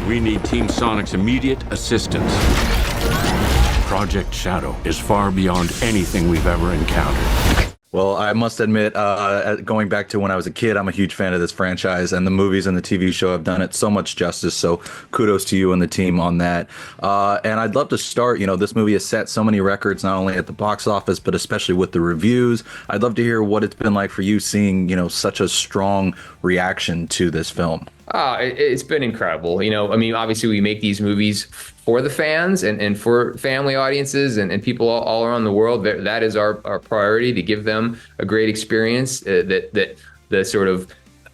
We need Team Sonic's immediate assistance. Project Shadow is far beyond anything we've ever encountered. Well, I must admit, going back to when I was a kid, I'm a huge fan of this franchise, and the movies and the TV show have done it so much justice. So kudos to you and the team on that. And I'd love to start, this movie has set so many records, not only at the box office, but especially with the reviews. I'd love to hear what it's been like for you seeing, such a strong reaction to this film. It's been incredible. Obviously we make these movies for the fans and for family audiences and people all around the world. That is our priority, to give them a great experience, that the sort of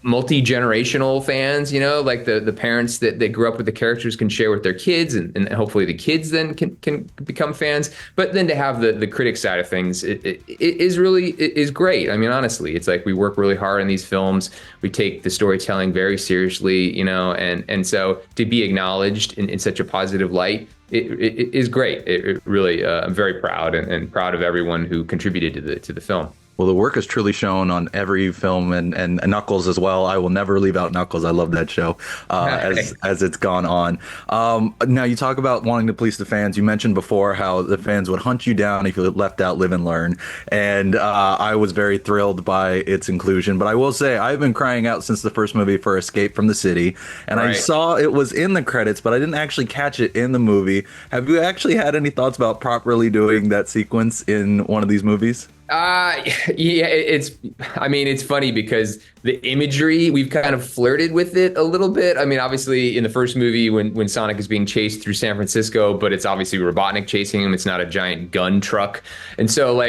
multi-generational fans, like the parents that grew up with the characters can share with their kids, and hopefully the kids then can become fans. But then to have the critic side of things, it is great. Honestly, it's like we work really hard on these films. We take the storytelling very seriously, and so to be acknowledged in such a positive light, it is great. It really, I'm very proud and proud of everyone who contributed to the film. Well, the work is truly shown on every film, and Knuckles as well. I will never leave out Knuckles. I love that show as it's gone on. Now, you talk about wanting to please the fans. You mentioned before how the fans would hunt you down if you left out Live and Learn. And I was very thrilled by its inclusion. But I will say, I've been crying out since the first movie for Escape from the City. And right. I saw it was in the credits, but I didn't actually catch it in the movie. Have you actually had any thoughts about properly doing that sequence in one of these movies? Yeah, it's funny because the imagery, we've kind of flirted with it a little bit. Obviously in the first movie when Sonic is being chased through San Francisco, but it's obviously Robotnik chasing him. It's not a giant gun truck. And so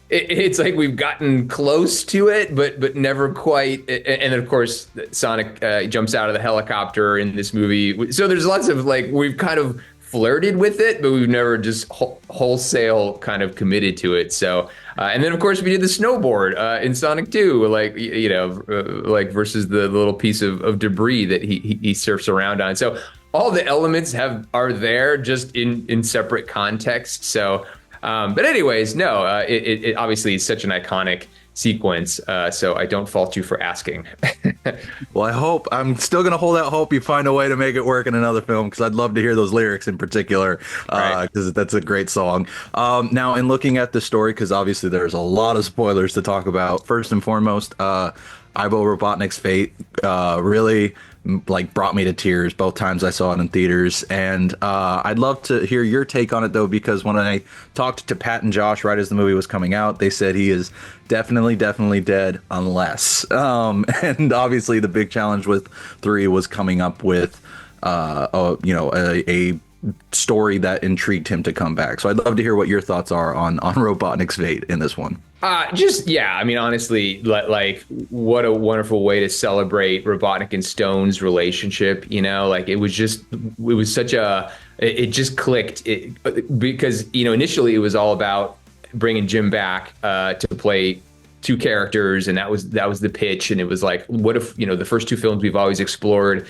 it's like we've gotten close to it, but never quite. And then of course Sonic jumps out of the helicopter in this movie. So there's lots of we've kind of flirted with it, but we've never just wholesale kind of committed to it. So, and then of course we did the snowboard in Sonic 2, versus the little piece of debris that he surfs around on. So all the elements are there, just in separate contexts. So, but anyways, no, it obviously is such an iconic sequence, so I don't fault you for asking. Well, I'm still gonna hold out hope you find a way to make it work in another film, because I'd love to hear those lyrics in particular, because that's a great song. Now, in looking at the story, because obviously there's a lot of spoilers to talk about, first and foremost, Ivo Robotnik's fate really brought me to tears both times I saw it in theaters. And I'd love to hear your take on it, though, because when I talked to Pat and Josh right as the movie was coming out, they said he is definitely dead unless. And obviously the big challenge with 3 was coming up with a story that intrigued him to come back. So I'd love to hear what your thoughts are on Robotnik's fate in this one. Honestly, what a wonderful way to celebrate Robotnik and Stone's relationship. It just clicked because, initially it was all about bringing Jim back to play two characters, and that was the pitch. And it was like, what if, the first two films we've always explored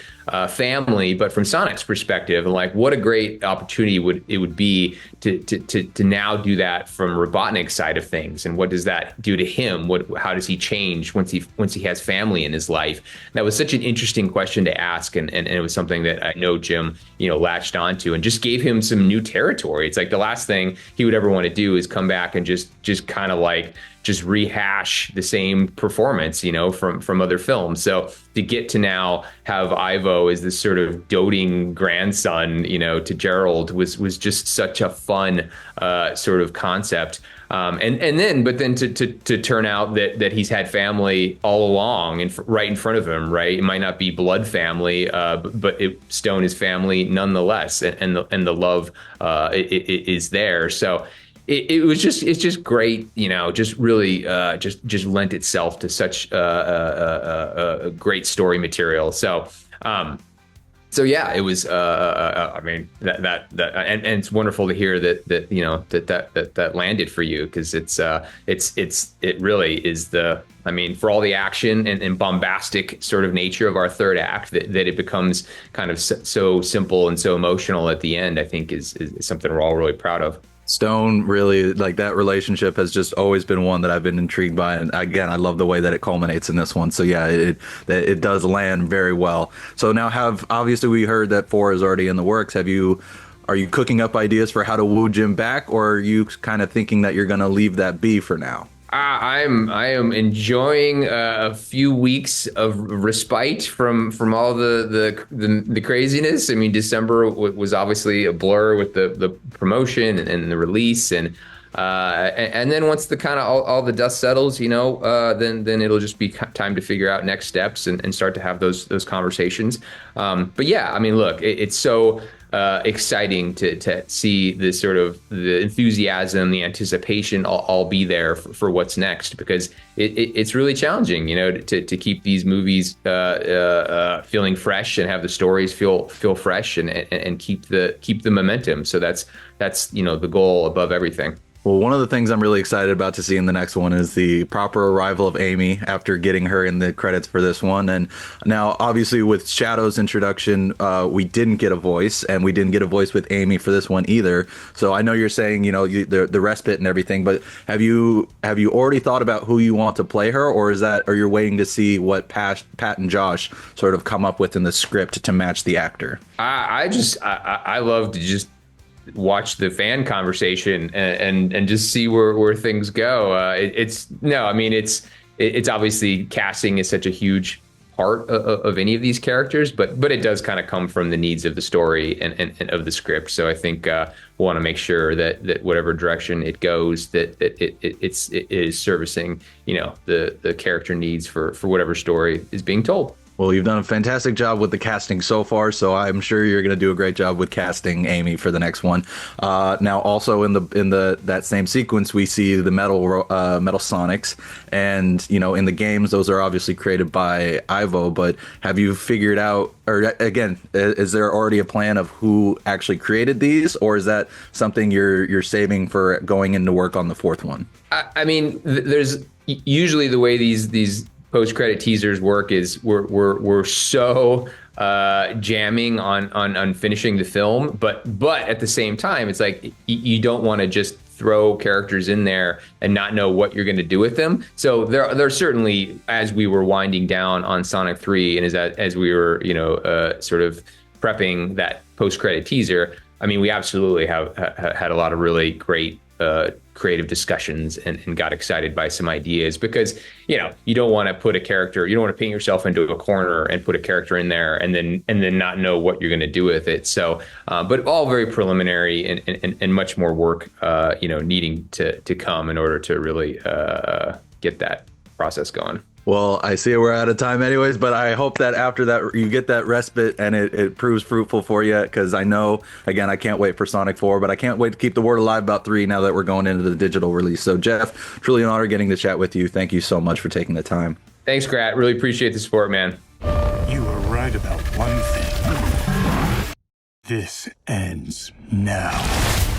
family, but from Sonic's perspective, and what a great opportunity it would be to now do that from Robotnik's side of things. And what does that do to him? How does he change once he has family in his life? That was such an interesting question to ask, and it was something that I know Jim latched onto and just gave him some new territory. It's like the last thing he would ever want to do is come back and just kind of just rehash the same performance, from other films. So to get to now have Ivo as this sort of doting grandson, to Gerald was just such a fun sort of concept. But then to turn out that he's had family all along and right in front of him, right? It might not be blood family, but Stone is family nonetheless, and the love is there. So. It's just great, just really just lent itself to such a great story material. So yeah, it was. And it's wonderful to hear that landed for you, because it really is for all the action and bombastic sort of nature of our third act, that it becomes kind of so simple and so emotional at the end, I think is something we're all really proud of. Stone really, like, that relationship has just always been one that I've been intrigued by, and again, I love the way that it culminates in this one. So yeah, it does land very well. So now, have obviously we heard that 4 is already in the works. Are you cooking up ideas for how to woo Jim back, or are you kind of thinking that you're going to leave that be for now? I am enjoying a few weeks of respite from all the craziness. I mean, December was obviously a blur with the promotion and the release, and then once the kind of all the dust settles, then it'll just be time to figure out next steps and start to have those conversations. But yeah, I mean, look, it's so exciting to see this sort of the enthusiasm, the anticipation all be there for what's next, because it's really challenging, to keep these movies feeling fresh and have the stories feel fresh and keep the momentum. So that's the goal above everything. Well, one of the things I'm really excited about to see in the next one is the proper arrival of Amy after getting her in the credits for this one. And now, obviously, with Shadow's introduction, we didn't get a voice, and we didn't get a voice with Amy for this one either. So I know you're saying, the respite and everything, but have you already thought about who you want to play her, or are you waiting to see what Pat and Josh sort of come up with in the script to match the actor? I love to just watch the fan conversation and just see where things go. It's obviously casting is such a huge part of any of these characters, but it does kind of come from the needs of the story and of the script. So I think we'll want to make sure that whatever direction it goes, that it is servicing, the character needs for whatever story is being told. Well, you've done a fantastic job with the casting so far, so I'm sure you're going to do a great job with casting Amy for the next one. Now, also in that same sequence, we see the metal Sonics, and in the games, those are obviously created by Ivo. But have you figured out, or again, is there already a plan of who actually created these, or is that something you're saving for going into work on the fourth one? I mean, there's usually the way these post-credit teasers work is we're so jamming on finishing the film, but at the same time, it's like you don't want to just throw characters in there and not know what you're going to do with them. So there certainly, as we were winding down on Sonic 3 and as we were sort of prepping that post-credit teaser, I mean, we absolutely have had a lot of really great creative discussions and got excited by some ideas, because you don't want to put a character, you don't want to paint yourself into a corner and put a character in there and then not know what you're going to do with it. So but all very preliminary and much more work needing to come in order to really get that process going. Well, I see we're out of time anyways, but I hope that after that you get that respite and it proves fruitful for you, because I know, again, I can't wait for Sonic 4, but I can't wait to keep the word alive about 3 now that we're going into the digital release. So Jeff, truly an honor getting to chat with you. Thank you so much for taking the time. Thanks, Grat. Really appreciate the support, man. You were right about one thing. This ends now.